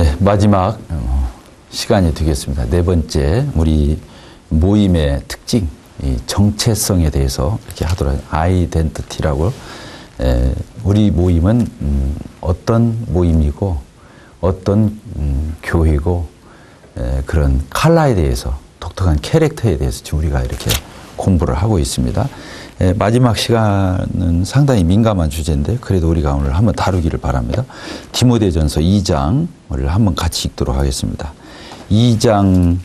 네, 마지막 시간이 되겠습니다. 네 번째 우리 모임의 특징, 이 정체성에 대해서 이렇게 하도록 아이덴티티라고. 우리 모임은 어떤 모임이고 어떤 교회고 그런 컬러에 대해서 독특한 캐릭터에 대해서 지금 우리가 이렇게 공부를 하고 있습니다. 마지막 시간은 상당히 민감한 주제인데 그래도 우리가 오늘 한번 다루기를 바랍니다. 디모데전서 2장을 한번 같이 읽도록 하겠습니다. 2장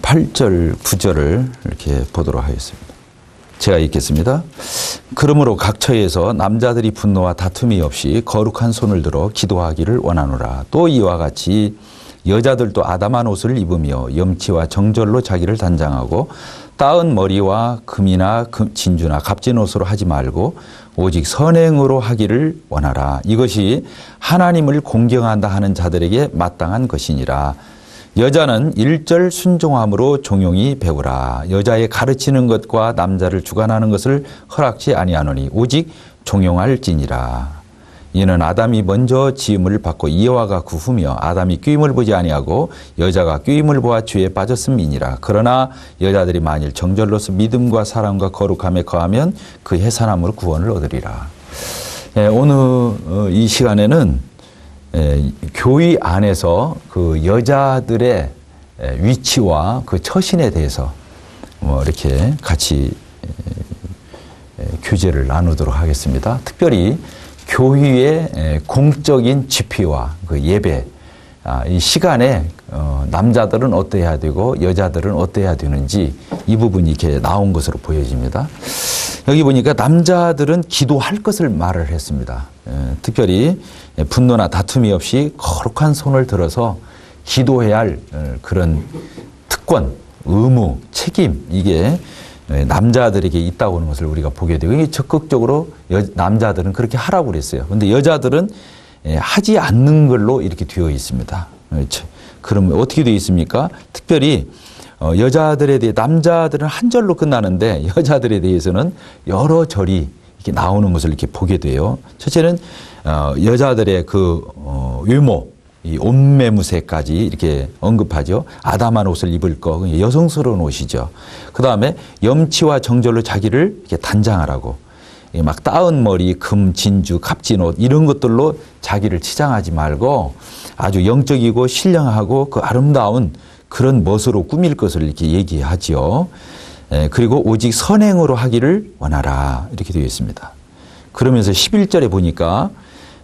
8절 9절을 이렇게 보도록 하겠습니다. 제가 읽겠습니다. 그러므로 각 처에서 남자들이 분노와 다툼이 없이 거룩한 손을 들어 기도하기를 원하노라. 또 이와 같이 여자들도 아담한 옷을 입으며 염치와 정절로 자기를 단장하고 따은 머리와 금이나 진주나 값진 옷으로 하지 말고 오직 선행으로 하기를 원하라. 이것이 하나님을 공경한다 하는 자들에게 마땅한 것이니라. 여자는 일절 순종함으로 종용히 배우라. 여자의 가르치는 것과 남자를 주관하는 것을 허락지 아니하노니 오직 종용할지니라. 이는 아담이 먼저 지음을 받고 이와가 그 후며 아담이 꾀임을 보지 아니하고 여자가 꾀임을 보아 죄에 빠졌음이니라. 그러나 여자들이 만일 정절로서 믿음과 사랑과 거룩함에 거하면 그 해산함으로 구원을 얻으리라. 오늘 이 시간에는 교회 안에서 그 여자들의 위치와 그 처신에 대해서 이렇게 같이 교제를 나누도록 하겠습니다. 특별히 교회의 공적인 집회와 그 예배, 이 시간에 남자들은 어떠해야 되고 여자들은 어떠해야 되는지 이 부분이 이렇게 나온 것으로 보여집니다. 여기 보니까 남자들은 기도할 것을 말을 했습니다. 특별히 분노나 다툼이 없이 거룩한 손을 들어서 기도해야 할 그런 특권, 의무, 책임, 이게 남자들에게 있다고 하는 것을 우리가 보게 되고, 이게 적극적으로 남자들은 그렇게 하라고 그랬어요. 그런데 여자들은 하지 않는 걸로 이렇게 되어 있습니다. 그럼 어떻게 되어 있습니까? 특별히 여자들에 대해, 남자들은 한 절로 끝나는데 여자들에 대해서는 여러 절이 이렇게 나오는 것을 이렇게 보게 돼요. 첫째는 여자들의 그 외모, 이 옷매무새까지 이렇게 언급하죠. 아담한 옷을 입을 거, 여성스러운 옷이죠. 그 다음에 염치와 정절로 자기를 이렇게 단장하라고. 막 따은 머리, 금, 진주, 값진 옷 이런 것들로 자기를 치장하지 말고 아주 영적이고 신령하고 그 아름다운 그런 멋으로 꾸밀 것을 이렇게 얘기하지요. 그리고 오직 선행으로 하기를 원하라 이렇게 되어 있습니다. 그러면서 11절에 보니까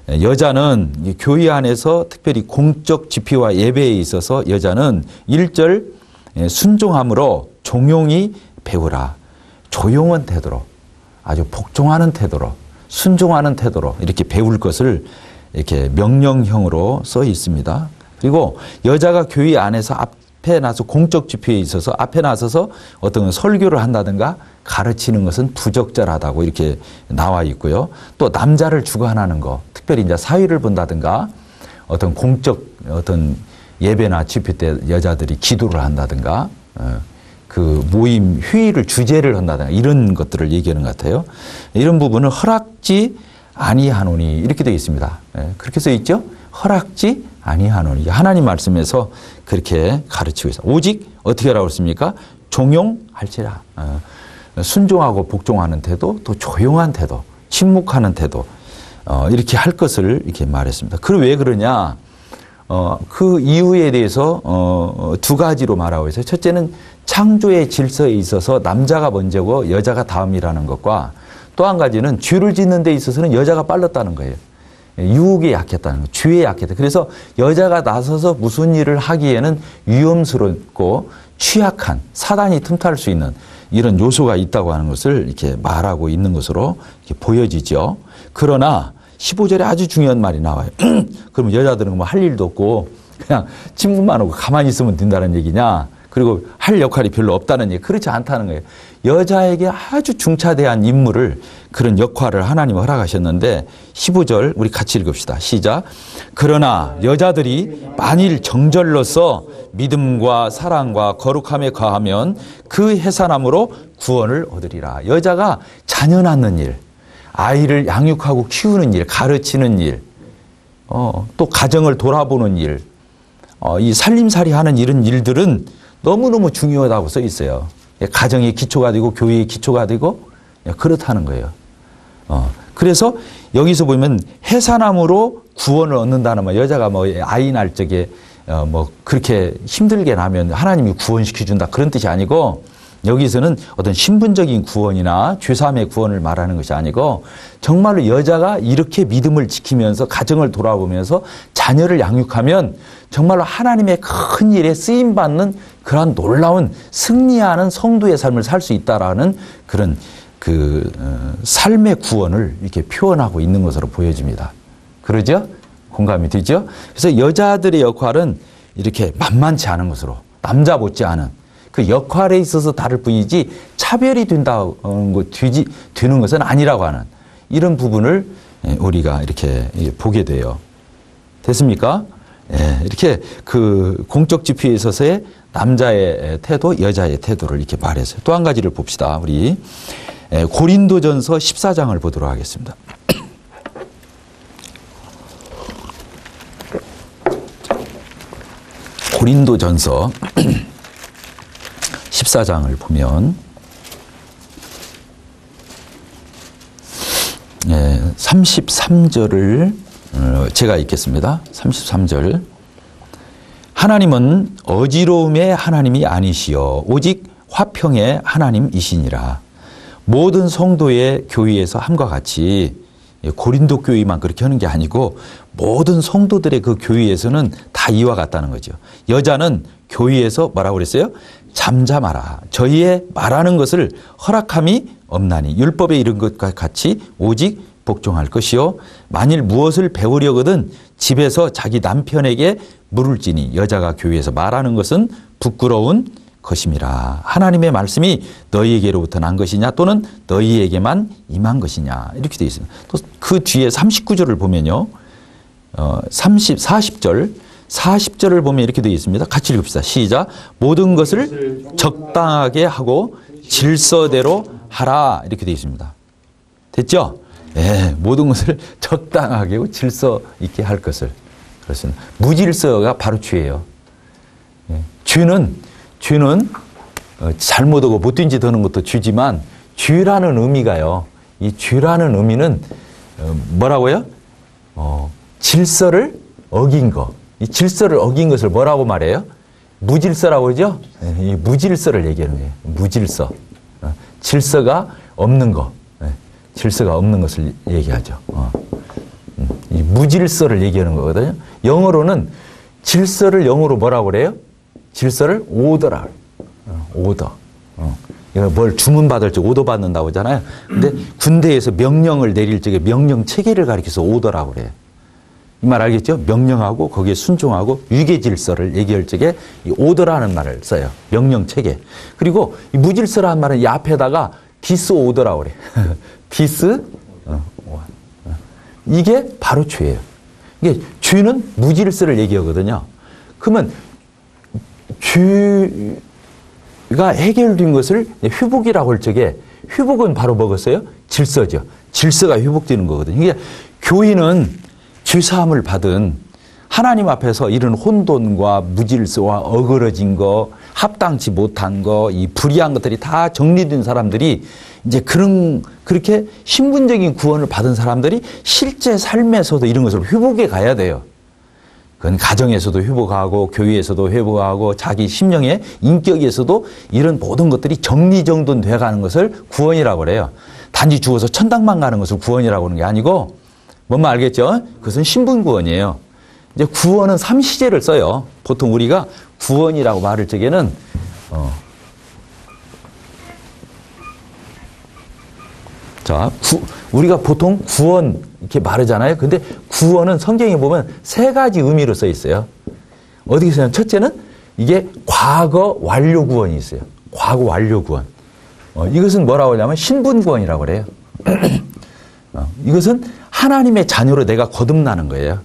여자는 교회 안에서 특별히 공적 집회와 예배에 있어서 여자는 1절 순종함으로 종용히 배우라. 조용한 태도로, 아주 복종하는 태도로, 순종하는 태도로 이렇게 배울 것을 이렇게 명령형으로 써 있습니다. 그리고 여자가 교회 안에서 앞에 나서 공적 집회에 있어서 앞에 나서서 어떤 설교를 한다든가 가르치는 것은 부적절하다고 이렇게 나와 있고요. 또 남자를 주관하는 거, 특별히 이제 사회를 본다든가 어떤 공적 어떤 예배나 집회 때 여자들이 기도를 한다든가 그 모임 회의를 주재를 한다든가 이런 것들을 얘기하는 것 같아요. 이런 부분은 허락지 아니하노니 이렇게 되어 있습니다. 그렇게 써 있죠? 허락지 아니하노니. 하나님 말씀에서 그렇게 가르치고 있어요. 오직 어떻게 하라고 했습니까? 종용할지라. 순종하고 복종하는 태도, 또 조용한 태도, 침묵하는 태도, 이렇게 할 것을 이렇게 말했습니다. 그럼 왜 그러냐? 그 이유에 대해서 두 가지로 말하고 있어요. 첫째는 창조의 질서에 있어서 남자가 먼저고 여자가 다음이라는 것과 또 한 가지는 죄를 짓는 데 있어서는 여자가 빨랐다는 거예요. 유혹에 약했다는 거예요. 죄에 약했다. 그래서 여자가 나서서 무슨 일을 하기에는 위험스럽고 취약한, 사단이 틈탈 수 있는 이런 요소가 있다고 하는 것을 이렇게 말하고 있는 것으로 이렇게 보여지죠. 그러나 15절에 아주 중요한 말이 나와요. 그러면 여자들은 뭐 할 일도 없고 그냥 침묵만 하고 가만히 있으면 된다는 얘기냐? 그리고 할 역할이 별로 없다는 얘기. 그렇지 않다는 거예요. 여자에게 아주 중차대한 임무를, 그런 역할을 하나님이 허락하셨는데 15절 우리 같이 읽읍시다. 시작. 그러나 여자들이 만일 정절로서 믿음과 사랑과 거룩함에 거하면 그 해산함으로 구원을 얻으리라. 여자가 자녀 낳는 일, 아이를 양육하고 키우는 일, 가르치는 일, 또 가정을 돌아보는 일, 이 살림살이 하는 이런 일들은 너무너무 중요하다고 써 있어요. 가정의 기초가 되고 교회의 기초가 되고 그렇다는 거예요. 그래서 여기서 보면 해산함으로 구원을 얻는다는 말, 여자가 뭐 아이 날 적에 뭐 그렇게 힘들게 나면 하나님이 구원시켜준다 그런 뜻이 아니고, 여기서는 어떤 신분적인 구원이나 죄사함의 구원을 말하는 것이 아니고 정말로 여자가 이렇게 믿음을 지키면서 가정을 돌아보면서 자녀를 양육하면 정말로 하나님의 큰 일에 쓰임받는 그러한 놀라운 승리하는 성도의 삶을 살 수 있다라는 그런 삶의 구원을 이렇게 표현하고 있는 것으로 보여집니다. 그러죠? 공감이 되죠? 그래서 여자들의 역할은 이렇게 만만치 않은 것으로, 남자 못지않은 그 역할에 있어서 다를 뿐이지 차별이 된다는 거, 되는 것은 아니라고 하는 이런 부분을 우리가 이렇게 보게 돼요. 됐습니까? 이렇게 그 공적 지표에 있어서의 남자의 태도, 여자의 태도를 이렇게 말했어요. 또 한 가지를 봅시다. 우리 고린도전서 14장을 보도록 하겠습니다. 고린도전서 14장을 보면 33절을 제가 읽겠습니다. 33절. 하나님은 어지러움의 하나님이 아니시여 오직 화평의 하나님이시니라. 모든 성도의 교회에서 함과 같이, 고린도 교회만 그렇게 하는 게 아니고 모든 성도들의 그 교회에서는 다 이와 같다는 거죠. 여자는 교회에서 뭐라고 그랬어요? 잠잠하라. 저희의 말하는 것을 허락함이 없나니 율법에 이른 것과 같이 오직 복종할 것이요. 만일 무엇을 배우려거든 집에서 자기 남편에게 물을지니 여자가 교회에서 말하는 것은 부끄러운 것임이라. 하나님의 말씀이 너희에게로부터 난 것이냐 또는 너희에게만 임한 것이냐, 이렇게 되어 있습니다. 또 그 뒤에 39절을 보면요, 40절을 보면 이렇게 되어 있습니다. 같이 읽읍시다. 시작. 모든 것을 적당하게 하고 질서대로 하라, 이렇게 되어 있습니다. 됐죠? 모든 것을 적당하게 하고 질서 있게 할 것을. 그렇습니다. 무질서가 바로 죄예요. 죄는 잘못하고 못된 짓 하는 것도 죄지만, 죄라는 의미가요, 이 죄라는 의미는 뭐라고요? 질서를 어긴 거. 이 질서를 어긴 것을 뭐라고 말해요? 무질서라고 그러죠? 이 무질서를 얘기하는 거예요. 무질서. 질서가 없는 거. 질서가 없는 것을 얘기하죠. 이 무질서를 얘기하는 거거든요. 영어로는 질서를 영어로 뭐라고 그래요? 질서를 오더라. 오더. 뭘 주문받을 적 오더 받는다고 하잖아요. 근데 군대에서 명령을 내릴 적에 명령 체계를 가리켜서 오더라고 그래요. 이 말 알겠죠? 명령하고 거기에 순종하고 유계 질서를 얘기할 적에 이 오더라는 말을 써요. 명령 체계. 그리고 이 무질서라는 말은 이 앞에다가 디스오더라고 그래요. 디스 이게 바로 죄예요. 이게 죄는 무질서를 얘기하거든요. 그러면 죄가 해결된 것을 회복이라고 할 적에, 회복은 바로 뭐겠어요? 질서죠. 질서가 회복되는 거거든요. 그러니까 교인은 죄사함을 받은, 하나님 앞에서 이런 혼돈과 무질서와 어그러진 거, 합당치 못한 거, 이 불의한 것들이 다 정리된 사람들이, 이제 그렇게 신분적인 구원을 받은 사람들이 실제 삶에서도 이런 것을 회복해 가야 돼요. 그건 가정에서도 회복하고 교회에서도 회복하고 자기 심령의 인격에서도 이런 모든 것들이 정리정돈돼 가는 것을 구원이라고 그래요. 단지 죽어서 천당만 가는 것을 구원이라고 하는 게 아니고, 뭔 말 알겠죠? 그것은 신분구원이에요. 이제 구원은 삼시제를 써요. 보통 우리가 구원이라고 말할 적에는 우리가 보통 구원 이렇게 말하잖아요. 근데 구원은 성경에 보면 세 가지 의미로 써 있어요. 어떻게 쓰냐면, 첫째는 이게 과거 완료 구원이 있어요. 과거 완료 구원. 이것은 뭐라고 하냐면 신분 구원이라고 그래요. 이것은 하나님의 자녀로 내가 거듭나는 거예요.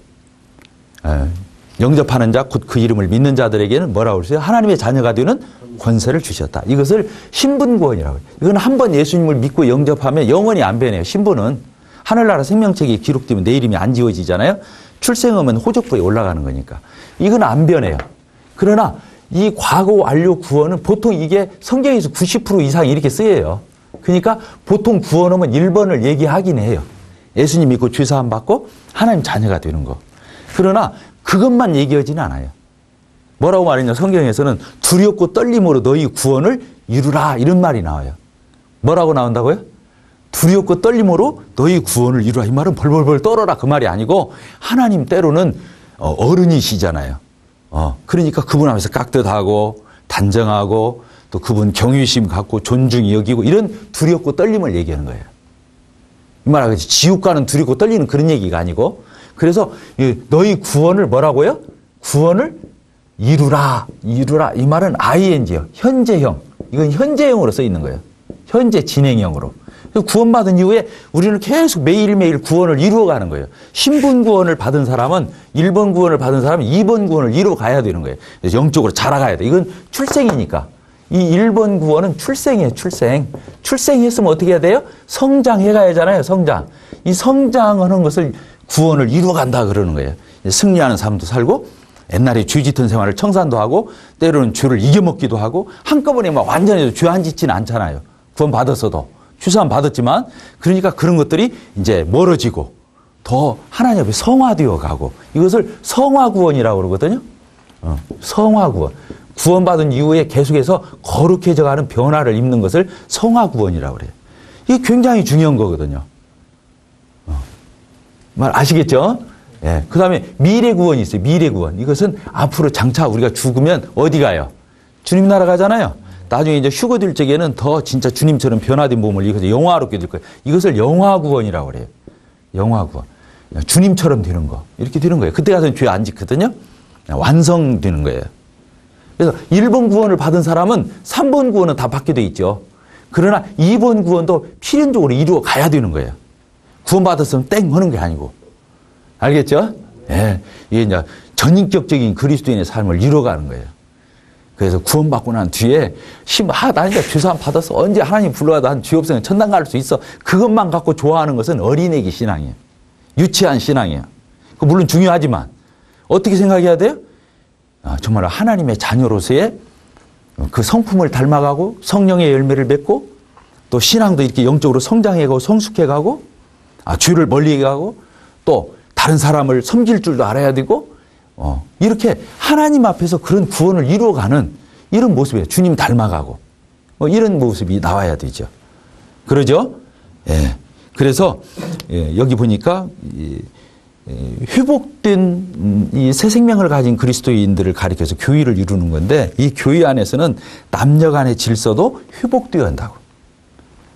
영접하는 자, 곧 그 이름을 믿는 자들에게는 뭐라고 그러세요? 하나님의 자녀가 되는 권세를 주셨다. 이것을 신분구원이라고 해요. 이건 한번 예수님을 믿고 영접하면 영원히 안 변해요. 신분은 하늘나라 생명책에 기록되면 내 이름이 안 지워지잖아요. 출생하면 호적부에 올라가는 거니까. 이건 안 변해요. 그러나 이 과거 완료 구원은 보통 이게 성경에서 90% 이상 이렇게 쓰여요. 그러니까 보통 구원하면 1번을 얘기하긴 해요. 예수님 믿고 죄사함 받고 하나님 자녀가 되는 거. 그러나 그것만 얘기하지는 않아요. 뭐라고 말했냐? 성경에서는 두렵고 떨림으로 너희 구원을 이루라 이런 말이 나와요. 뭐라고 나온다고요? 두렵고 떨림으로 너희 구원을 이루라. 이 말은 벌벌벌 떨어라 그 말이 아니고 하나님 때로는 어른이시잖아요. 그러니까 그분 앞에서 깍듯하고 단정하고 또 그분 경외심 갖고 존중히 여기고 이런 두렵고 떨림을 얘기하는 거예요. 이 말하겠지. 지옥 가는 두렵고 떨리는 그런 얘기가 아니고 그래서 너희 구원을 뭐라고요? 구원을 이루라. 이루라. 이 말은 ing요. 현재형. 이건 현재형으로 써 있는 거예요. 현재 진행형으로. 구원받은 이후에 우리는 계속 매일매일 구원을 이루어가는 거예요. 신분 구원을 받은 사람은 1번 구원을 받은 사람은 2번 구원을 이루어가야 되는 거예요. 그래서 영적으로 자라가야 돼. 이건 출생이니까. 이 1번 구원은 출생이에요. 출생. 출생했으면 어떻게 해야 돼요? 성장해가야 하잖아요. 성장. 이 성장하는 것을 구원을 이루어간다 그러는 거예요. 승리하는 삶도 살고 옛날에 죄 짓던 생활을 청산도 하고 때로는 죄를 이겨먹기도 하고 한꺼번에 막 완전히 죄 안 짓지는 않잖아요. 구원 받았어도. 주사함 받았지만 그러니까 그런 것들이 이제 멀어지고 더 하나님 앞에 성화되어 가고 이것을 성화구원이라고 그러거든요. 성화구원. 구원받은 이후에 계속해서 거룩해져 가는 변화를 입는 것을 성화구원이라고 그래요. 이게 굉장히 중요한 거거든요. 말 아시겠죠? 예. 그 다음에 미래구원이 있어요. 미래구원. 이것은 앞으로 장차 우리가 죽으면 어디 가요? 주님 나라 가잖아요. 나중에 이제 휴거될 적에는 더 진짜 주님처럼 변화된 몸을 입어서 영화롭게 될 거예요. 이것을 영화구원이라고 그래요. 영화구원. 주님처럼 되는 거. 이렇게 되는 거예요. 그때 가서는 죄 안 짓거든요. 완성되는 거예요. 그래서 1번 구원을 받은 사람은 3번 구원은 다 받게 돼 있죠. 그러나 2번 구원도 필연적으로 이루어 가야 되는 거예요. 구원 받았으면 땡 하는 게 아니고. 알겠죠? 예. 이게 이제 전인격적인 그리스도인의 삶을 이루어가는 거예요. 그래서 구원받고 난 뒤에 나 이제 죄사함 받았어. 언제 하나님 불러와도 난 죄 없으면 천당 갈 수 있어. 그것만 갖고 좋아하는 것은 어린애기 신앙이에요. 유치한 신앙이에요. 물론 중요하지만 어떻게 생각해야 돼요? 정말 하나님의 자녀로서의 그 성품을 닮아가고 성령의 열매를 맺고 또 신앙도 이렇게 영적으로 성장해가고 성숙해가고 죄를 멀리 가고 또 다른 사람을 섬길 줄도 알아야 되고 이렇게 하나님 앞에서 그런 구원을 이루어가는 이런 모습이에요. 주님 닮아가고 이런 모습이 나와야 되죠. 그러죠? 예. 그래서 여기 보니까 회복된 이 새 생명을 가진 그리스도인들을 가리켜서 교회를 이루는 건데 이 교회 안에서는 남녀 간의 질서도 회복되어야 한다고.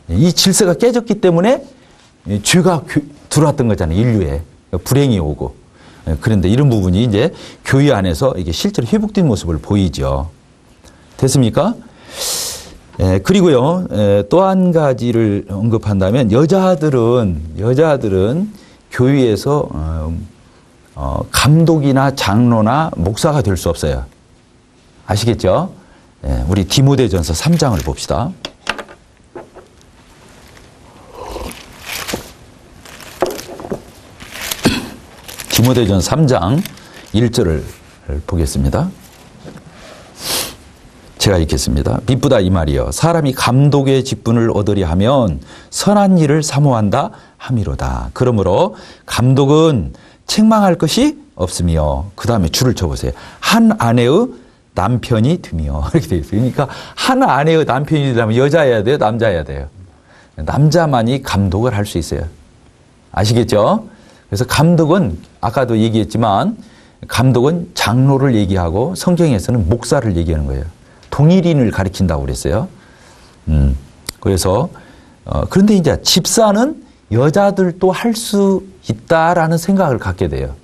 이 질서가 깨졌기 때문에 죄가 들어왔던 거잖아요. 인류에. 불행이 오고. 그런데 이런 부분이 이제 교회 안에서 이게 실제로 회복된 모습을 보이죠. 됐습니까? 그리고요, 또 한 가지를 언급한다면 여자들은 교회에서 감독이나 장로나 목사가 될 수 없어요. 아시겠죠? 우리 디모데전서 3장을 봅시다. 디모데전서 3장 1절을 보겠습니다. 제가 읽겠습니다. 미쁘다 이 말이여 사람이 감독의 직분을 얻으려 하면 선한 일을 사모한다 함이로다. 그러므로 감독은 책망할 것이 없으며 그 다음에 줄을 쳐보세요. 한 아내의 남편이 되며 이렇게 되어 있어요. 그러니까 한 아내의 남편이 되려면 여자여야 돼요? 남자여야 돼요? 남자만이 감독을 할 수 있어요. 아시겠죠? 그래서 감독은 아까도 얘기했지만 감독은 장로를 얘기하고 성경에서는 목사를 얘기하는 거예요. 동일인을 가리킨다고 그랬어요. 그래서 그런데 이제 집사는 여자들도 할 수 있다라는 생각을 갖게 돼요.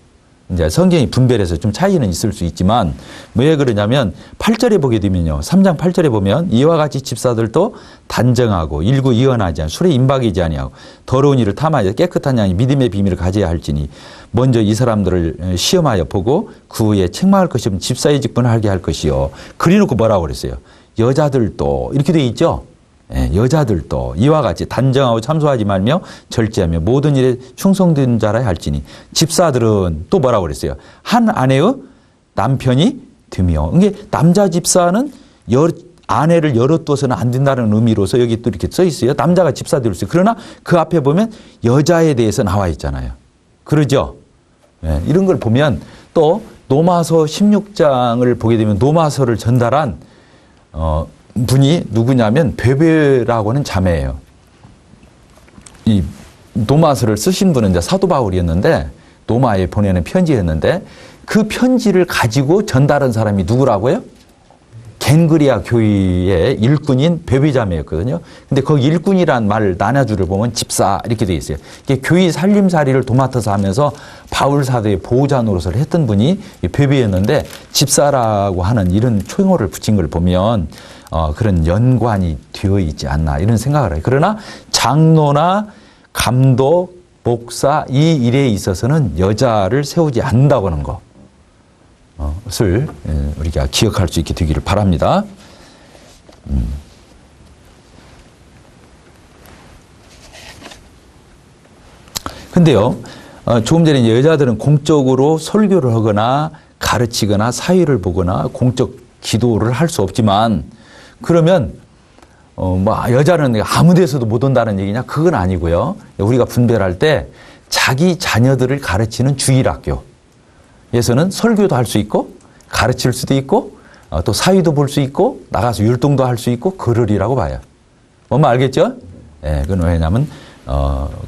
이제 성경이 분별해서 좀 차이는 있을 수 있지만 왜 그러냐면 8절에 보게 되면요. 3장 8절에 보면 이와 같이 집사들도 단정하고 일구 이언하지 않고 술에 임박이지 아니하고 더러운 일을 탐하여 깨끗한 양이 믿음의 비밀을 가져야 할지니 먼저 이 사람들을 시험하여 보고 그 후에 책망할 것이 없으면 집사의 직분을 하게 할 것이요. 그래놓고 뭐라고 그랬어요? 여자들도 이렇게 돼 있죠. 여자들도 이와 같이 단정하고 참소하지 말며 절제하며 모든 일에 충성된 자라 할지니 집사들은 또 뭐라고 그랬어요? 한 아내의 남편이 되며. 이게 남자 집사는 아내를 여럿 둬서는 안 된다는 의미로서 여기 또 이렇게 써 있어요. 남자가 집사 될 수 있어요. 그러나 그 앞에 보면 여자에 대해서 나와 있잖아요. 그러죠? 이런 걸 보면 또 로마서 16장을 보게 되면 로마서를 전달한 분이 누구냐면 베베라고 하는 자매예요. 이 로마서를 쓰신 분은 이제 사도 바울이었는데 로마에 보내는 편지였는데 그 편지를 가지고 전달한 사람이 누구라고요? 겐그리아 교회의 일꾼인 베베 자매였거든요. 근데 그 일꾼이란 말 나눠주를 보면 집사 이렇게 되어 있어요. 이게 교회 살림살이를 도맡아서 하면서 바울 사도의 보호자 노릇을 했던 분이 베베였는데 집사라고 하는 이런 총어를 붙인 걸 보면 그런 연관이 되어 있지 않나 이런 생각을 해요. 그러나 장로나 감독, 목사 이 일에 있어서는 여자를 세우지 않는다고 하는 것을 우리가 기억할 수 있게 되기를 바랍니다. 근데요, 조금 전에 여자들은 공적으로 설교를 하거나 가르치거나 사회를 보거나 공적 기도를 할 수 없지만 그러면 여자는 아무 데서도 못 온다는 얘기냐? 그건 아니고요. 우리가 분별할 때 자기 자녀들을 가르치는 주일학교에서는 설교도 할 수 있고 가르칠 수도 있고 또 사회도 볼 수 있고 나가서 율동도 할 수 있고 그러리라고 봐요. 뭔 말 알겠죠? 그건 왜냐하면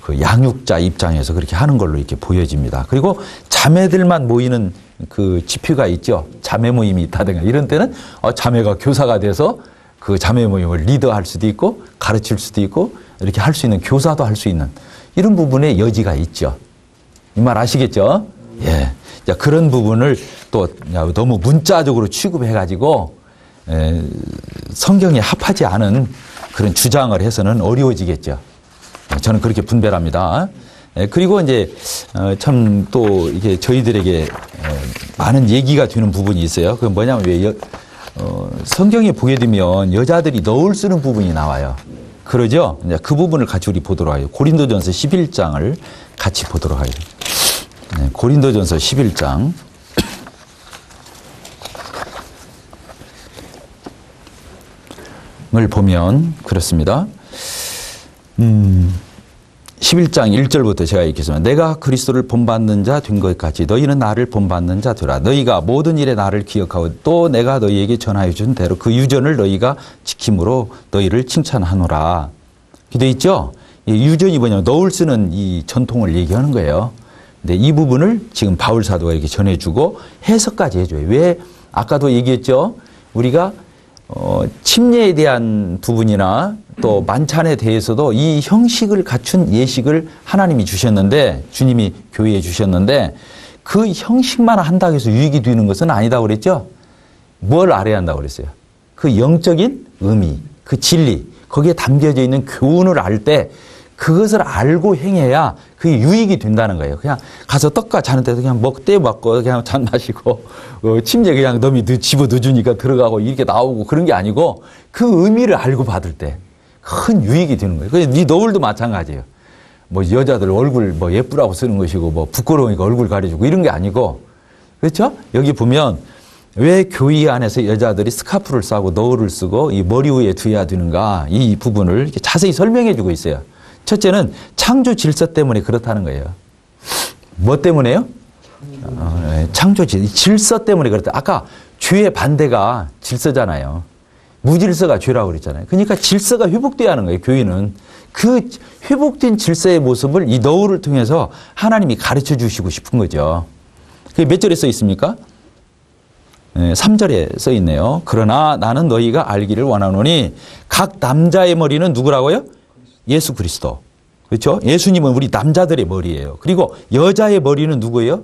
그 양육자 입장에서 그렇게 하는 걸로 이렇게 보여집니다. 그리고 자매들만 모이는 그 지표가 있죠. 자매 모임이 있다든가 이런 때는 자매가 교사가 돼서 그 자매 모임을 리더할 수도 있고 가르칠 수도 있고 이렇게 할 수 있는 교사도 할 수 있는 이런 부분에 여지가 있죠. 이 말 아시겠죠? 예. 자, 그런 부분을 또 너무 문자적으로 취급해가지고 성경에 합하지 않은 그런 주장을 해서는 어려워지겠죠. 저는 그렇게 분별합니다. 그리고 이제 참 또 이게 저희들에게 많은 얘기가 되는 부분이 있어요. 그건 뭐냐면 왜 성경에 보게 되면 여자들이 너울 쓰는 부분이 나와요. 그러죠? 이제 그 부분을 같이 우리 보도록 하죠. 고린도전서 11장을 같이 보도록 하죠. 고린도전서 11장. 을 보면 그렇습니다. 11장 1절부터 제가 읽겠습니다. 내가 그리스도를 본받는 자 된 것 같이 너희는 나를 본받는 자 되라. 너희가 모든 일에 나를 기억하고 또 내가 너희에게 전하여 준 대로 그 유전을 너희가 지킴으로 너희를 칭찬하노라. 되어 있죠? 이 유전이 뭐냐면 너울 쓰는 이 전통을 얘기하는 거예요. 근데 이 부분을 지금 바울 사도가 이렇게 전해주고 해석까지 해줘요. 왜? 아까도 얘기했죠. 우리가 침례에 대한 부분이나 또 만찬에 대해서도 이 형식을 갖춘 예식을 하나님이 주셨는데 주님이 교회에 주셨는데 그 형식만 한다고 해서 유익이 되는 것은 아니다고 그랬죠. 뭘 알아야 한다고 그랬어요. 그 영적인 의미, 그 진리 거기에 담겨져 있는 교훈을 알 때 그것을 알고 행해야 그게 유익이 된다는 거예요. 그냥 가서 떡과 잔을 때도 그냥 먹대 먹고 그냥 잔 마시고 침대 그냥 너미 집어 넣어주니까 들어가고 이렇게 나오고 그런 게 아니고 그 의미를 알고 받을 때 큰 유익이 되는 거예요. 그래서 네 너울도 마찬가지예요. 뭐 여자들 얼굴 뭐 예쁘라고 쓰는 것이고 뭐 부끄러우니까 얼굴 가려주고 이런 게 아니고 그렇죠? 여기 보면 왜 교회 안에서 여자들이 스카프를 싸고 너울을 쓰고 이 머리 위에 두어야 되는가 이 부분을 이렇게 자세히 설명해 주고 있어요. 첫째는 창조 질서 때문에 그렇다는 거예요. 뭐 때문에요? 창조 질서 때문에 그렇다. 아까 죄의 반대가 질서잖아요. 무질서가 죄라고 그랬잖아요. 그러니까 질서가 회복돼야 하는 거예요. 교회는. 그 회복된 질서의 모습을 이 너울을 통해서 하나님이 가르쳐 주시고 싶은 거죠. 그게 몇 절에 써 있습니까? 3절에 써 있네요. 그러나 나는 너희가 알기를 원하노니 각 남자의 머리는 누구라고요? 예수 그리스도. 그렇죠? 예수님은 우리 남자들의 머리예요. 그리고 여자의 머리는 누구예요?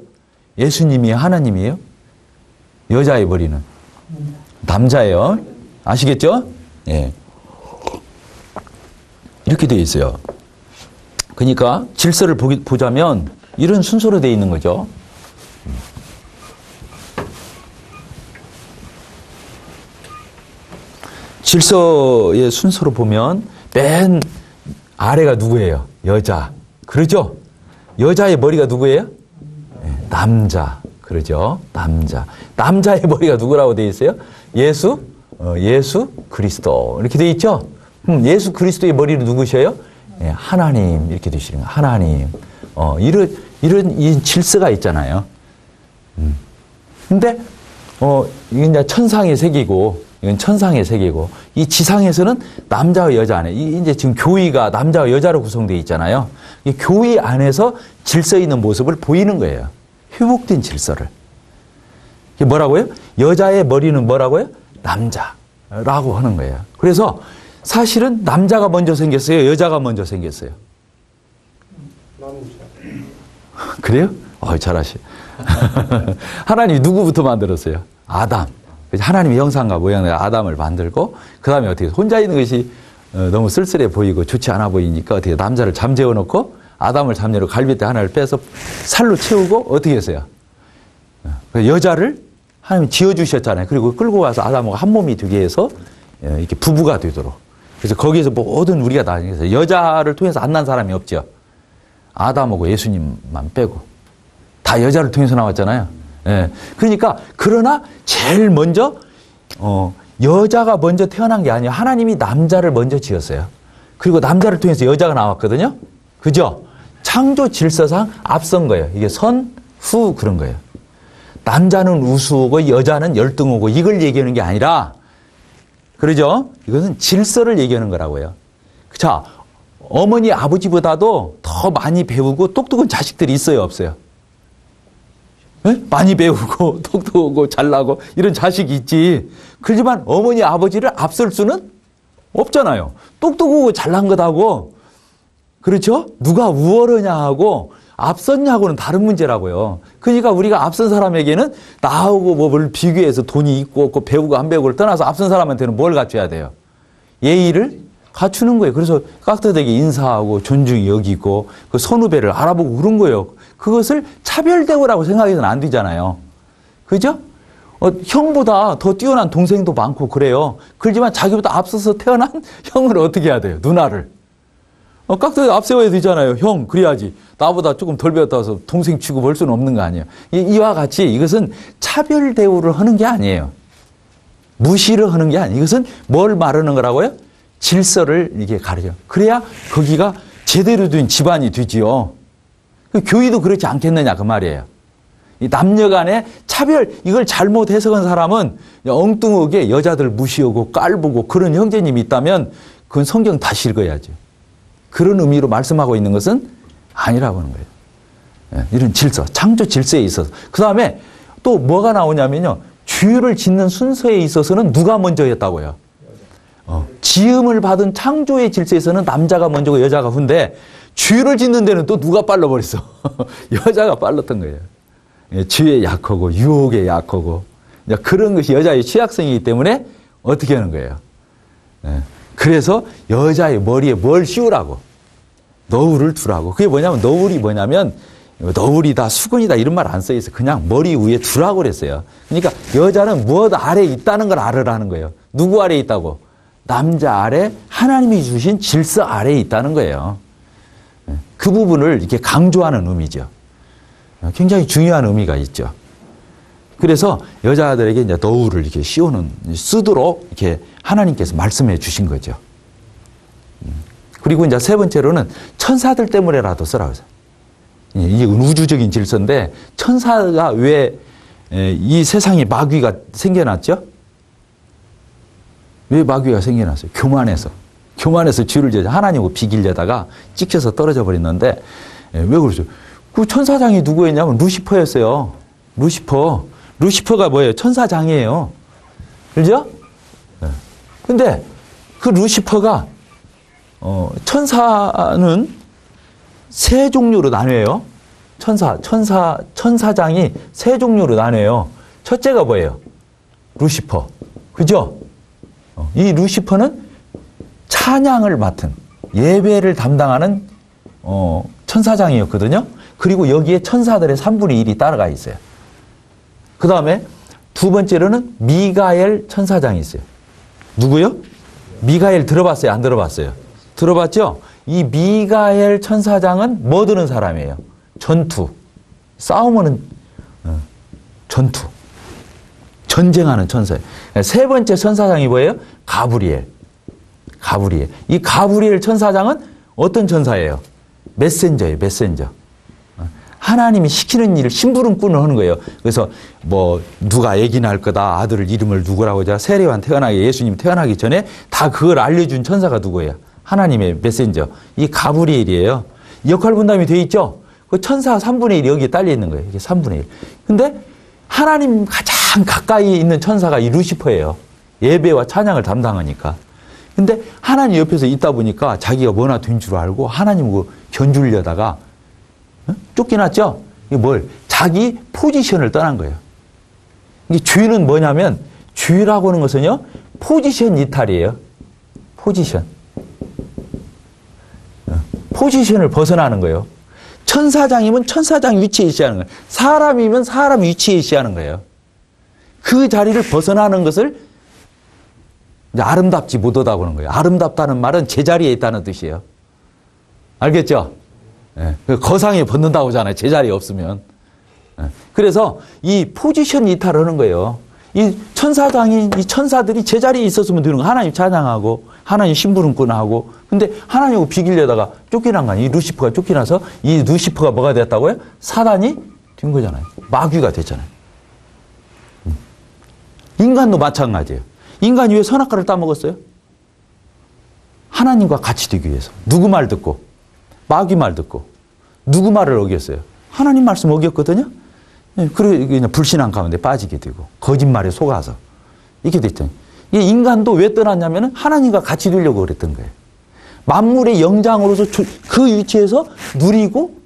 예수님이에요? 하나님이에요? 여자의 머리는? 남자예요. 아시겠죠? 예. 이렇게 되어 있어요. 그러니까 질서를 보자면 이런 순서로 되어 있는 거죠. 질서의 순서로 보면 맨 아래가 누구예요? 여자. 그러죠? 여자의 머리가 누구예요? 남자. 그러죠? 남자. 남자의 머리가 누구라고 되어 있어요? 예수 그리스도. 이렇게 되어 있죠? 예수 그리스도의 머리는 누구셔요? 하나님. 이렇게 되시는 거예요. 하나님. 이런 이 질서가 있잖아요. 근데, 이건 이제 천상의 세계고, 이건 천상의 세계고, 이 지상에서는 남자와 여자 안에, 이제 지금 교회가 남자와 여자로 구성되어 있잖아요. 이 교회 안에서 질서 있는 모습을 보이는 거예요. 회복된 질서를. 이게 뭐라고요? 여자의 머리는 뭐라고요? 남자라고 하는 거예요. 그래서 사실은 남자가 먼저 생겼어요? 여자가 먼저 생겼어요? 남자. 그래요? 잘하시. 하나님이 누구부터 만들었어요? 아담. 하나님의 형상과 모양의 아담을 만들고, 그 다음에 어떻게, 혼자 있는 것이 너무 쓸쓸해 보이고 좋지 않아 보이니까 어떻게 남자를 잠재워 놓고, 아담을 잠재워 갈빗대 하나를 빼서 살로 채우고, 어떻게 했어요? 여자를 하나님이 지어주셨잖아요. 그리고 끌고 와서 아담하고 한 몸이 되게 해서 이렇게 부부가 되도록. 그래서 거기에서 모든 우리가 다 여자를 통해서 안 난 사람이 없죠. 아담하고 예수님만 빼고. 다 여자를 통해서 나왔잖아요. 그러니까, 그러나 제일 먼저, 여자가 먼저 태어난 게 아니에요. 하나님이 남자를 먼저 지었어요. 그리고 남자를 통해서 여자가 나왔거든요. 그죠? 창조 질서상 앞선 거예요. 이게 선, 후, 그런 거예요. 남자는 우수하고 여자는 열등하고 이걸 얘기하는 게 아니라, 그러죠? 이것은 질서를 얘기하는 거라고요. 자, 어머니, 아버지보다도 더 많이 배우고 똑똑한 자식들이 있어요, 없어요? 많이 배우고 똑똑하고 잘나고 이런 자식이 있지. 그렇지만 어머니, 아버지를 앞설 수는 없잖아요. 똑똑하고 잘난 것하고, 그렇죠? 누가 우월하냐 하고 앞섰냐고는 다른 문제라고요. 그러니까 우리가 앞선 사람에게는 나하고 뭘 비교해서 돈이 있고 없고 배우고 안 배우고를 떠나서 앞선 사람한테는 뭘 갖춰야 돼요? 예의를 갖추는 거예요. 그래서 깍듯하게 인사하고 존중히 여기고 그 선후배를 알아보고 그런 거예요. 그것을 차별대우라고 생각해서는 안 되잖아요. 그죠? 형보다 더 뛰어난 동생도 많고 그래요. 그렇지만 자기보다 앞서서 태어난 형을 어떻게 해야 돼요? 누나를. 깍듯하게 앞세워야 되잖아요. 형, 그래야지. 나보다 조금 덜 배웠다 해서 동생 취급할 수는 없는 거 아니에요. 이와 같이 이것은 차별대우를 하는 게 아니에요. 무시를 하는 게 아니에요. 이것은 뭘 말하는 거라고요? 질서를 이게 가르쳐. 그래야 거기가 제대로 된 집안이 되지요. 교회도 그렇지 않겠느냐 그 말이에요. 이 남녀 간의 차별, 이걸 잘못 해석한 사람은 엉뚱하게 여자들 무시하고 깔보고 그런 형제님이 있다면 그건 성경 다시 읽어야죠. 그런 의미로 말씀하고 있는 것은 아니라고 하는 거예요. 이런 질서, 창조 질서에 있어서. 그 다음에 또 뭐가 나오냐면요. 죄를 짓는 순서에 있어서는 누가 먼저였다고요? 지음을 받은 창조의 질서에서는 남자가 먼저고 여자가 후인데 죄를 짓는 데는 또 누가 빨라버렸어? 여자가 빨랐던 거예요. 죄에 약하고 유혹에 약하고 그런 것이 여자의 취약성이기 때문에 어떻게 하는 거예요? 그래서 여자의 머리에 뭘 씌우라고? 너울을 두라고. 그게 뭐냐면 너울이 뭐냐면 너울이다 수건이다 이런 말 안 써 있어. 그냥 머리 위에 두라고 그랬어요. 그러니까 여자는 무엇 아래에 있다는 걸 알으라는 거예요. 누구 아래에 있다고? 남자 아래 하나님이 주신 질서 아래에 있다는 거예요. 그 부분을 이렇게 강조하는 의미죠. 굉장히 중요한 의미가 있죠. 그래서 여자들에게 이제 너울을 이렇게 쓰도록 이렇게 하나님께서 말씀해 주신 거죠. 그리고 이제 세 번째로는 천사들 때문에라도 쓰라고 해서. 이게 우주적인 질서인데 천사가 왜 이 세상에 마귀가 생겨났죠? 왜 마귀가 생겨났어요? 교만해서 죄를 지어 하나님하고 비기려다가 찍혀서 떨어져 버렸는데 왜 그러죠? 그 천사장이 누구였냐면 루시퍼였어요. 루시퍼가 뭐예요? 천사장이에요. 그죠? 근데 그 루시퍼가 천사는 세 종류로 나뉘어요. 천사장이 세 종류로 나뉘어요. 첫째가 뭐예요? 루시퍼. 그죠? 이 루시퍼는 찬양을 맡은 예배를 담당하는 천사장이었거든요. 그리고 여기에 천사들의 3분의 1이 따라가 있어요. 그 다음에 두 번째로는 미가엘 천사장이 있어요. 누구요? 미가엘 들어봤어요? 안 들어봤어요? 들어봤죠? 이 미가엘 천사장은 뭐 드는 사람이에요? 전투. 싸움하는 전투. 전쟁하는 천사예요. 세 번째 천사장이 뭐예요? 가브리엘. 가브리엘. 이 가브리엘 천사장은 어떤 천사예요? 메신저예요. 메신저. 하나님이 시키는 일을 심부름꾼을 하는 거예요. 그래서 뭐 누가 아기 낳을 거다. 아들 이름을 누구라고 하자. 세례요한 태어나기 예수님 태어나기 전에 다 그걸 알려준 천사가 누구예요? 하나님의 메신저. 이 가브리엘이에요. 역할 분담이 돼 있죠? 그 천사 3분의 1이 여기에 딸려 있는 거예요. 이게 3분의 1. 근데 하나님 가장 가까이 있는 천사가 이 루시퍼예요. 예배와 찬양을 담당하니까. 근데 하나님 옆에서 있다 보니까 자기가 뭐나 된 줄 알고 하나님을 견주려다가 쫓겨났죠? 이게 뭘? 자기 포지션을 떠난 거예요. 이게 주의는 뭐냐면 주의라고 하는 것은요. 포지션 이탈이에요. 포지션. 포지션을 벗어나는 거예요. 천사장이면 천사장 위치에 있어야 하는 거예요. 사람이면 사람 위치에 있어야 하는 거예요. 그 자리를 벗어나는 것을 이제 아름답지 못하다고 하는 거예요. 아름답다는 말은 제자리에 있다는 뜻이에요. 알겠죠? 예. 거상에 벗는다고 하잖아요. 제자리에 없으면. 예. 그래서 이 포지션 이탈을 하는 거예요. 이 천사장이, 이 천사들이 제자리에 있었으면 되는 거. 하나님 찬양하고, 하나님 심부름꾼하고. 근데 하나님하고 비기려다가 쫓겨난 거 아니에요. 이 루시퍼가 쫓겨나서 이 루시퍼가 뭐가 됐다고요? 사단이 된 거잖아요. 마귀가 됐잖아요. 인간도 마찬가지예요. 인간이 왜 선악과를 따먹었어요? 하나님과 같이 되기 위해서. 누구 말 듣고? 마귀 말 듣고. 누구 말을 어겼어요? 하나님 말씀 어겼거든요? 그리고 그냥 불신앙 가운데 빠지게 되고, 거짓말에 속아서. 이렇게 됐잖아요. 이 인간도 왜 떠났냐면 하나님과 같이 되려고 그랬던 거예요. 만물의 영장으로서 그 위치에서 누리고,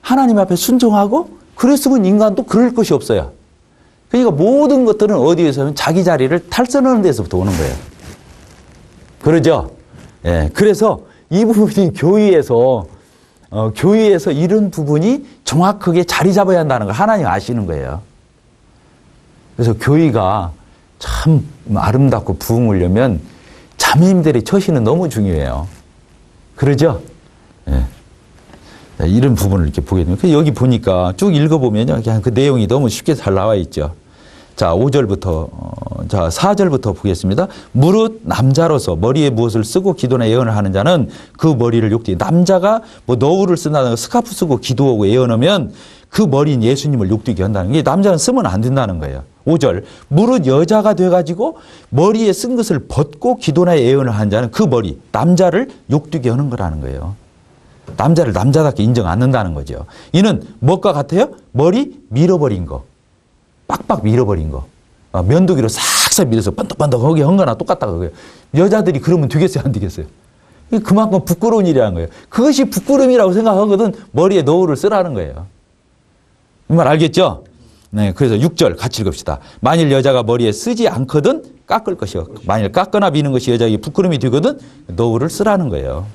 하나님 앞에 순종하고, 그랬으면 인간도 그럴 것이 없어요. 그러니까 모든 것들은 어디에서 하면 자기 자리를 탈선하는 데서부터 오는 거예요. 그러죠? 예. 그래서 이 부분이 교회에서 이런 부분이 정확하게 자리 잡아야 한다는 걸 하나님 아시는 거예요. 그래서 교회가 참 아름답고 부흥하려면 자매님들의 처신은 너무 중요해요. 그러죠? 예. 이런 부분을 이렇게 보게 되면 여기 보니까 쭉 읽어보면요. 그냥 그 내용이 너무 쉽게 잘 나와 있죠. 자, 5절부터, 자, 4절부터 보겠습니다. 무릇 남자로서 머리에 무엇을 쓰고 기도나 예언을 하는 자는 그 머리를 욕되게. 남자가 뭐 너울을 쓴다든가 스카프 쓰고 기도하고 예언하면 그 머리인 예수님을 욕되게 한다는 게 남자는 쓰면 안 된다는 거예요. 5절. 무릇 여자가 돼가지고 머리에 쓴 것을 벗고 기도나 예언을 하는 자는 그 머리, 남자를 욕되게 하는 거라는 거예요. 남자를 남자답게 인정 안 한다는 거죠. 이는 무엇과 같아요? 머리 밀어버린 거. 빡빡 밀어버린 거. 면도기로 싹싹 밀어서 번덕번덕하게 한 거나 똑같다고 그래요. 여자들이 그러면 되겠어요? 안 되겠어요? 그만큼 부끄러운 일이라는 거예요. 그것이 부끄러움이라고 생각하거든 머리에 너울을 쓰라는 거예요. 이 말 알겠죠? 네, 그래서 6절 같이 읽읍시다. 만일 여자가 머리에 쓰지 않거든 깎을 것이요. 만일 깎거나 미는 것이 여자에게 부끄러움이 되거든 너울을 쓰라는 거예요.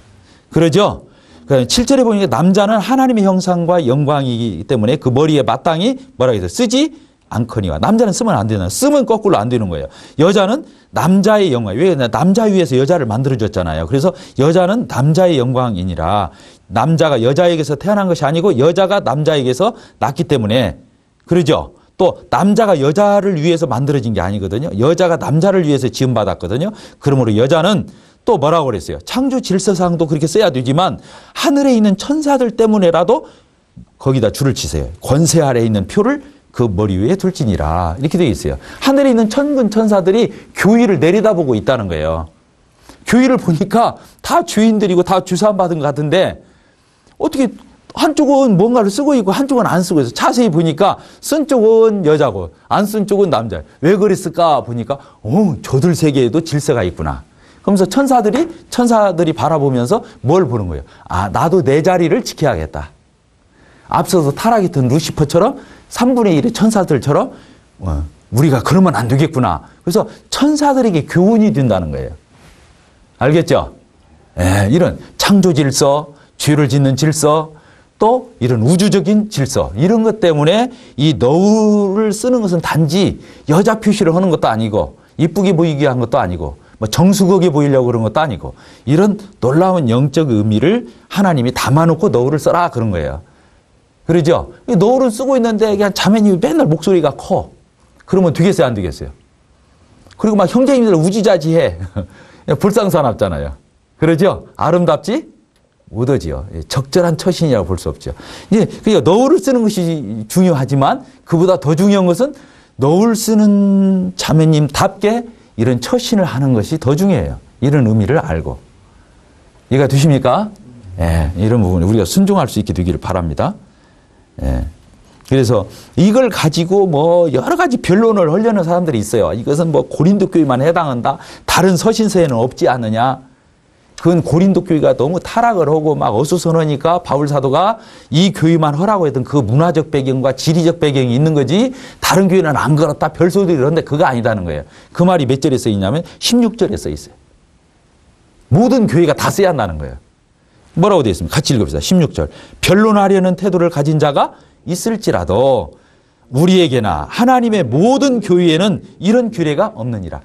그러죠? 7절에 보니까 남자는 하나님의 형상과 영광이기 때문에 그 머리에 마땅히 뭐라고 해서 쓰지 않거니와. 남자는 쓰면 안 되나? 쓰면 거꾸로 안 되는 거예요. 여자는 남자의 영광. 왜? 남자 위에서 여자를 만들어줬잖아요. 그래서 여자는 남자의 영광이니라. 남자가 여자에게서 태어난 것이 아니고 여자가 남자에게서 낳기 때문에. 그러죠? 또 남자가 여자를 위해서 만들어진 게 아니거든요. 여자가 남자를 위해서 지음받았거든요. 그러므로 여자는 또 뭐라고 그랬어요? 창조 질서상도 그렇게 써야 되지만 하늘에 있는 천사들 때문에라도 거기다 줄을 치세요. 권세 아래에 있는 표를 그 머리 위에 둘지니라. 이렇게 되어 있어요. 하늘에 있는 천군 천사들이 교회를 내려다보고 있다는 거예요. 교회를 보니까 다 주인들이고 다 주사함 받은 것 같은데 어떻게 한쪽은 뭔가를 쓰고 있고 한쪽은 안 쓰고 있어. 자세히 보니까 쓴 쪽은 여자고 안 쓴 쪽은 남자예요. 왜 그랬을까 보니까 저들 세계에도 질서가 있구나. 그러면서 천사들이 바라보면서 뭘 보는 거예요? 아, 나도 내 자리를 지켜야겠다. 앞서서 타락했던 루시퍼처럼 3분의 1의 천사들처럼 우리가 그러면 안 되겠구나. 그래서 천사들에게 교훈이 된다는 거예요. 알겠죠? 이런 창조 질서, 죄를 짓는 질서, 또 이런 우주적인 질서, 이런 것 때문에 이 너울을 쓰는 것은 단지 여자 표시를 하는 것도 아니고 이쁘게 보이게 한 것도 아니고 뭐 정수거게 보이려고 그런 것도 아니고 이런 놀라운 영적 의미를 하나님이 담아놓고 너울을 써라 그런 거예요. 그러죠? 너울은 쓰고 있는데 그냥 자매님이 맨날 목소리가 커. 그러면 되겠어요, 안 되겠어요? 그리고 막 형제님들 우지자지해. 불상사납잖아요. 그러죠? 아름답지? 못하지요. 적절한 처신이라고 볼 수 없죠. 이제 그러니까 너울을 쓰는 것이 중요하지만 그보다 더 중요한 것은 너울 쓰는 자매님답게 이런 처신을 하는 것이 더 중요해요. 이런 의미를 알고. 이해가 되십니까? 예, 이런 부분에 우리가 순종할 수 있게 되기를 바랍니다. 예. 그래서 이걸 가지고 뭐 여러 가지 변론을 하려는 사람들이 있어요. 이것은 뭐 고린도 교회만 해당한다. 다른 서신서에는 없지 않느냐. 그건 고린도 교회가 너무 타락을 하고 막 어수선하니까 바울 사도가 이 교회만 하라고 했던 그 문화적 배경과 지리적 배경이 있는 거지 다른 교회는 안 그렇다. 별소들이 그런데 그거 아니다는 거예요. 그 말이 몇 절에 써 있냐면 16절에 써 있어요. 모든 교회가 다 써야 한다는 거예요. 뭐라고 되어 있습니까? 같이 읽읍시다. 16절. 변론하려는 태도를 가진 자가 있을지라도 우리에게나 하나님의 모든 교회에는 이런 규례가 없느니라.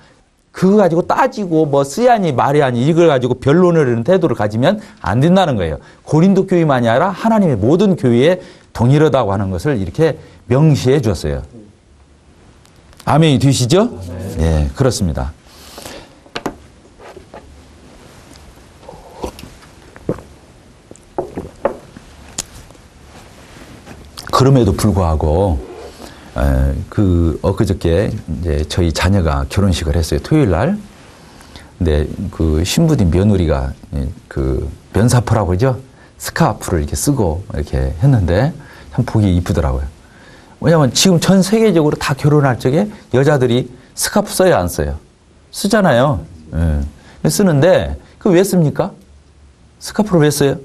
그거 가지고 따지고 뭐 쓰야니 말야니 이걸 가지고 변론을 하는 태도를 가지면 안 된다는 거예요. 고린도 교회만이 아니라 하나님의 모든 교회에 동일하다고 하는 것을 이렇게 명시해 주었어요. 아멘이 되시죠? 예, 그렇습니다. 그럼에도 불구하고 엊그저께 이제 저희 자녀가 결혼식을 했어요. 토요일 날. 근데 그 신부님 며느리가 그 면사포라고 그러죠. 스카프를 이렇게 쓰고 이렇게 했는데 참 보기 이쁘더라고요. 왜냐하면 지금 전 세계적으로 다 결혼할 적에 여자들이 스카프 써요, 안 써요? 쓰잖아요. 예. 쓰는데 그 왜 씁니까? 스카프를 왜 써요?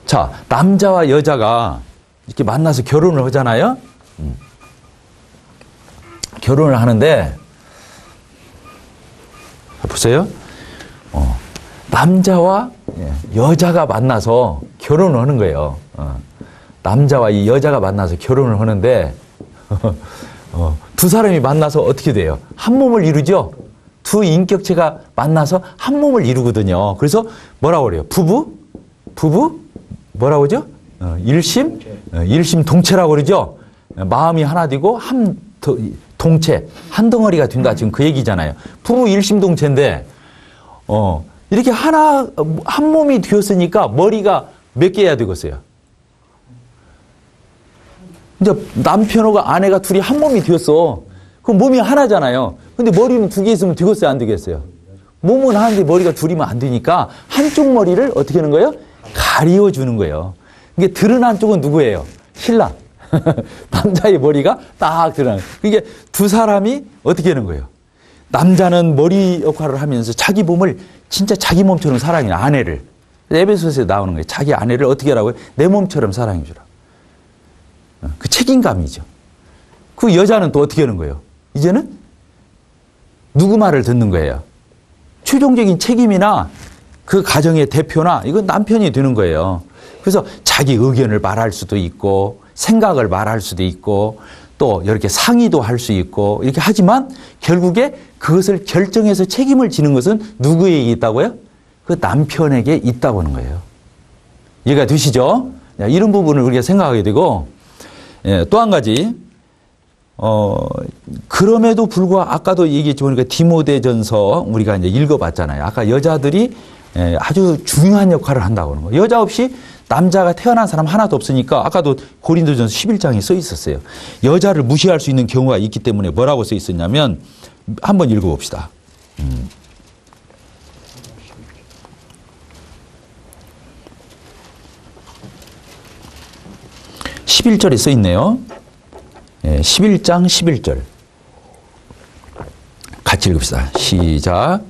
자, 남자와 여자가 이렇게 만나서 결혼을 하잖아요. 결혼을 하는데 보세요. 남자와 여자가 만나서 결혼을 하는 거예요. 남자와 이 여자가 만나서 결혼을 하는데 두 사람이 만나서 어떻게 돼요? 한 몸을 이루죠. 두 인격체가 만나서 한 몸을 이루거든요. 그래서 뭐라고 그래요? 부부 뭐라고 그러죠? 일심동체라고 그러죠. 마음이 하나 되고 한 동체, 한 덩어리가 된다. 지금 그 얘기잖아요. 부부 일심동체인데 이렇게 한 몸이 되었으니까 머리가 몇 개야 되겠어요? 이제 남편과 아내가 둘이 한 몸이 되었어. 그럼 몸이 하나잖아요. 근데 머리는 두 개 있으면 되겠어요, 안 되겠어요? 몸은 하나인데 머리가 둘이면 안 되니까 한쪽 머리를 어떻게 하는 거예요? 가리워주는 거예요. 이게 드러난 쪽은 누구예요? 신랑. 남자의 머리가 딱 드러나는. 이게 두 사람이 어떻게 하는 거예요? 남자는 머리 역할을 하면서 자기 몸을 진짜 자기 몸처럼 사랑해요. 아내를. 에베소서에 나오는 거예요. 자기 아내를 어떻게 하라고요? 내 몸처럼 사랑해 주라. 그 책임감이죠. 그 여자는 또 어떻게 하는 거예요? 이제는 누구 말을 듣는 거예요? 최종적인 책임이나 그 가정의 대표나 이건 남편이 되는 거예요. 그래서 자기 의견을 말할 수도 있고 생각을 말할 수도 있고 또 이렇게 상의도 할 수 있고 이렇게 하지만 결국에 그것을 결정해서 책임을 지는 것은 누구에게 있다고요? 그 남편에게 있다고 하는 거예요. 이해가 되시죠? 이런 부분을 우리가 생각하게 되고 또 한 가지 그럼에도 불구하고 아까도 얘기했지 보니까 디모데전서 우리가 이제 읽어봤잖아요. 아까 여자들이 아주 중요한 역할을 한다고 하는 거예요. 여자 없이 남자가 태어난 사람 하나도 없으니까 아까도 고린도전서 11장에 써 있었어요. 여자를 무시할 수 있는 경우가 있기 때문에 뭐라고 써 있었냐면 한번 읽어봅시다. 11절에 써 있네요. 11장 11절. 같이 읽읍시다. 시작.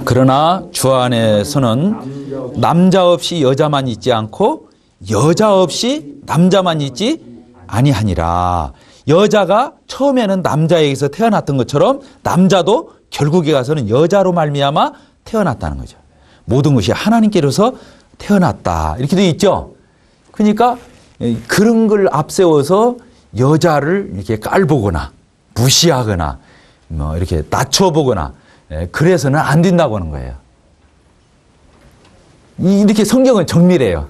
그러나 주 안에서는 남자 없이 여자만 있지 않고 여자 없이 남자만 있지 아니하니라. 여자가 처음에는 남자에게서 태어났던 것처럼 남자도 결국에 가서는 여자로 말미암아 태어났다는 거죠. 모든 것이 하나님께로서 태어났다. 이렇게 되어 있죠. 그러니까 그런 걸 앞세워서 여자를 이렇게 깔보거나 무시하거나 뭐 이렇게 낮춰보거나 그래서는 안 된다고 하는 거예요. 이렇게 성경은 정밀해요.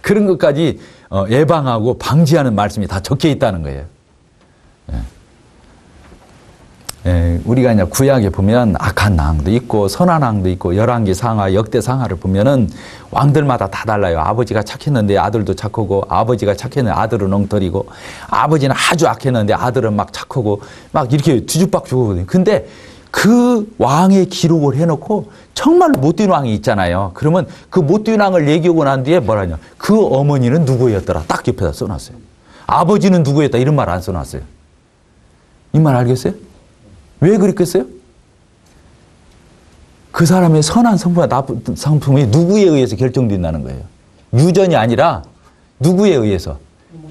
그런 것까지 예방하고 방지하는 말씀이 다 적혀 있다는 거예요. 우리가 이제 구약에 보면 악한 왕도 있고 선한 왕도 있고 열왕기 상하, 역대 상하를 보면은 왕들마다 다 달라요. 아버지가 착했는데 아들도 착하고, 아버지가 착했는데 아들은 엉터리고, 아버지는 아주 악했는데 아들은 막 착하고, 막 이렇게 뒤죽박죽거든요. 근데 그 왕의 기록을 해놓고 정말 못된 왕이 있잖아요. 그러면 그 못된 왕을 얘기하고 난 뒤에 뭐라냐? 그 어머니는 누구였더라? 딱 옆에다 써놨어요. 아버지는 누구였다? 이런 말 안 써놨어요. 이 말 알겠어요? 왜 그랬겠어요? 그 사람의 선한 성품과 나쁜 성품이 누구에 의해서 결정된다는 거예요. 유전이 아니라 누구에 의해서?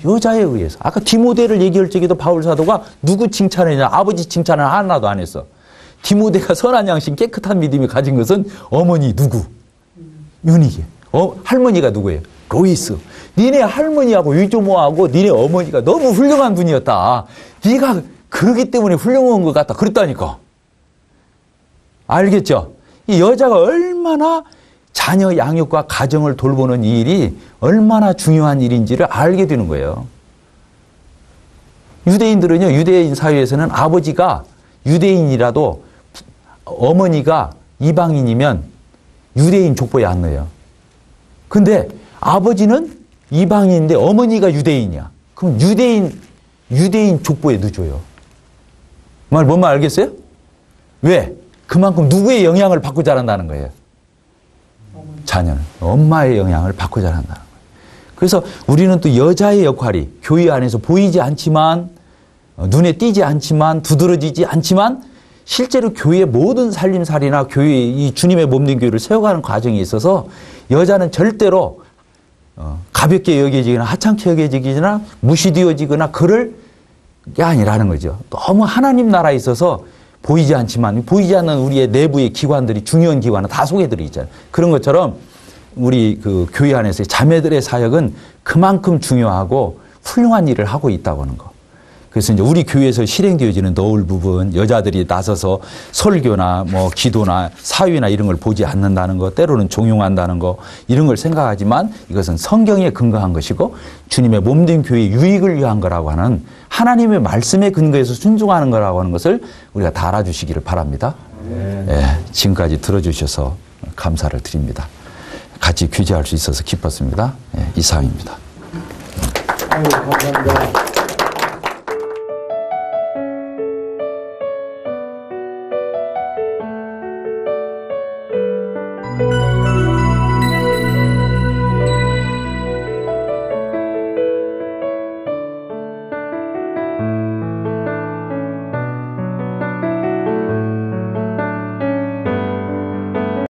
여자에 의해서. 아까 디모데를 얘기할 적에도 바울 사도가 누구 칭찬했냐? 아버지 칭찬을 하나도 안 했어. 디모데가 선한 양심, 깨끗한 믿음이 가진 것은 어머니 누구? 유니게. 할머니가 누구예요? 로이스. 니네 할머니하고 위조모하고 니네 어머니가 너무 훌륭한 분이었다. 네가 그러기 때문에 훌륭한 것 같다. 그랬다니까. 알겠죠? 이 여자가 얼마나 자녀 양육과 가정을 돌보는 이 일이 얼마나 중요한 일인지를 알게 되는 거예요. 유대인들은요, 유대인 사회에서는 아버지가 유대인이라도 어머니가 이방인이면 유대인 족보에 안 넣어요. 근데 아버지는 이방인인데 어머니가 유대인이야. 그럼 유대인 족보에 넣어줘요. 뭔 말 알겠어요? 왜? 그만큼 누구의 영향을 받고 자란다는 거예요. 자녀는 엄마의 영향을 받고 자란다는 거예요. 그래서 우리는 또 여자의 역할이 교회 안에서 보이지 않지만, 눈에 띄지 않지만, 두드러지지 않지만 실제로 교회의 모든 살림살이나 교회의 이 주님의 몸된 교회를 세워가는 과정에 있어서 여자는 절대로 가볍게 여겨지거나 하찮게 여겨지거나 무시되어지거나 그럴 게 아니라는 거죠. 너무 하나님 나라에 있어서 보이지 않지만 보이지 않는 우리의 내부의 기관들이, 중요한 기관은 다 소개들이 있잖아요. 그런 것처럼 우리 그 교회 안에서의 자매들의 사역은 그만큼 중요하고 훌륭한 일을 하고 있다고 하는 거. 그래서 이제 우리 교회에서 실행되어지는 너울 부분, 여자들이 나서서 설교나 뭐 기도나 사위나 이런 걸 보지 않는다는 거, 때로는 종용한다는 거, 이런 걸 생각하지만 이것은 성경에 근거한 것이고 주님의 몸된 교회의 유익을 위한 거라고 하는 하나님의 말씀에 근거해서 순종하는 거라고 하는 것을 우리가 다 알아주시기를 바랍니다. 지금까지 들어주셔서 감사를 드립니다. 같이 귀재할 수 있어서 기뻤습니다. 이상입니다. 감사합니다.